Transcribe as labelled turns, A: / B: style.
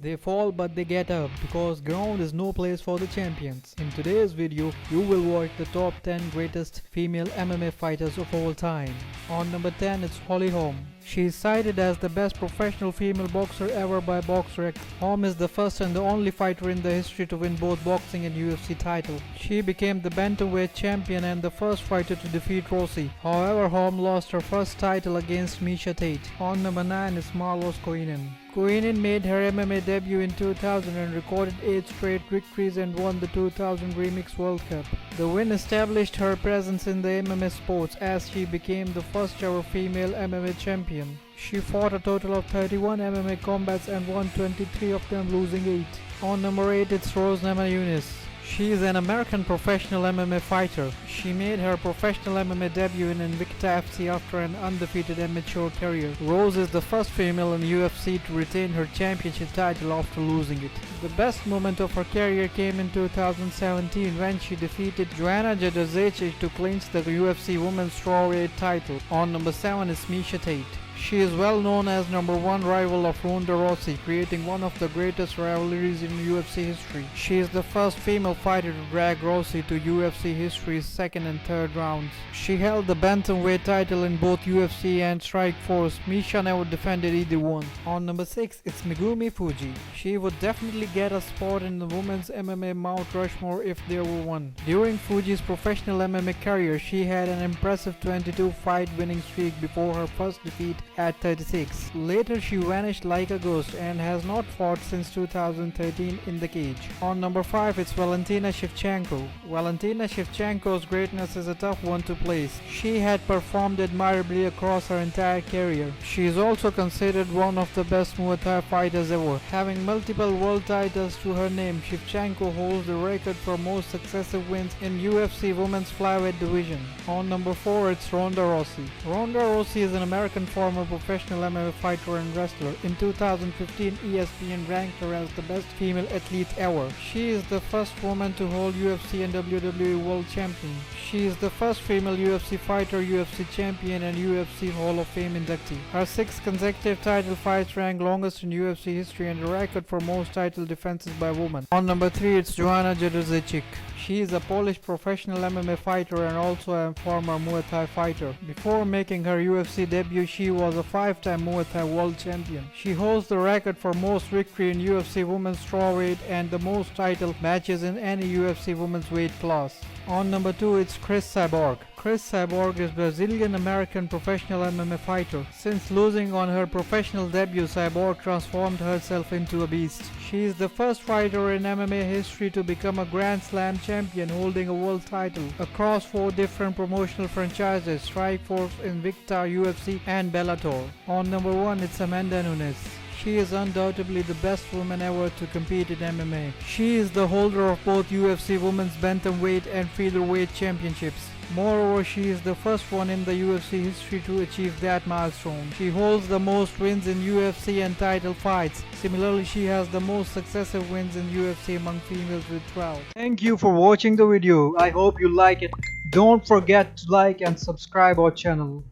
A: They fall but they get up because ground is no place for the champions. In today's video, you will watch the top 10 greatest female MMA fighters of all time. On number 10, it's Holly Holm. She is cited as the best professional female boxer ever by BoxRec. Holm is the first and the only fighter in the history to win both boxing and UFC title. She became the bantamweight champion and the first fighter to defeat Rousey. However, Holm lost her first title against Miesha Tate. On number 9 is Marloes Coenen. Coenen made her MMA debut in 2000 and recorded 8 straight victories and won the 2000 Remix World Cup. The win established her presence in the MMA sports as she became the first ever female MMA champion. She fought a total of 31 MMA combats and won 23 of them, losing 8. On number 8, it's Rose Namajunas. She is an American professional MMA fighter. She made her professional MMA debut in Invicta FC after an undefeated amateur career. Rose is the first female in UFC to retain her championship title after losing it. The best moment of her career came in 2017 when she defeated Joanna Jędrzejczyk to clinch the UFC Women's Strawweight title. On number 7 is Miesha Tate. She is well known as number 1 rival of Ronda Rousey, creating one of the greatest rivalries in UFC history. She is the first female fighter to drag Rousey to UFC history's second and third rounds. She held the bantamweight title in both UFC and Strikeforce. Miesha never defended either one. On number 6, it's Megumi Fujii. She would definitely get a spot in the women's MMA Mount Rushmore if there were one. During Fujii's professional MMA career, she had an impressive 22 fight winning streak before her first defeat at 36. Later she vanished like a ghost and has not fought since 2013 in the cage. On number 5, it's Valentina Shevchenko. Valentina Shevchenko's greatness is a tough one to place. She had performed admirably across her entire career. She is also considered one of the best Muay Thai fighters ever. Having multiple world titles to her name, Shevchenko holds the record for most successive wins in UFC Women's Flyweight division. On number 4, it's Ronda Rousey. Ronda Rousey is an American former professional MMA fighter and wrestler. In 2015, ESPN ranked her as the best female athlete ever. She is the first woman to hold UFC and WWE World Champion. She is the first female UFC fighter, UFC champion, and UFC Hall of Fame inductee. Her 6 consecutive title fights rank longest in UFC history and a record for most title defenses by women. On number 3, it's Joanna Jędrzejczyk. She is a Polish professional MMA fighter and also a former Muay Thai fighter. Before making her UFC debut, she was a 5-time Muay Thai world champion. She holds the record for most victory in UFC women's strawweight and the most title matches in any UFC women's weight class. On number 2, it's Cris Cyborg. Cris Cyborg is a Brazilian-American professional MMA fighter. Since losing on her professional debut, Cyborg transformed herself into a beast. She is the first fighter in MMA history to become a Grand Slam champion, holding a world title across 4 different promotional franchises: Strikeforce, Invicta, UFC, and Bellator. On number 1, it's Amanda Nunes. She is undoubtedly the best woman ever to compete in MMA. She is the holder of both UFC Women's Bantamweight and Featherweight championships. Moreover, she is the first one in the UFC history to achieve that milestone. She holds the most wins in UFC and title fights. Similarly, she has the most successive wins in UFC among females with 12. Thank you for watching the video. I hope you like it. Don't forget to like and subscribe our channel.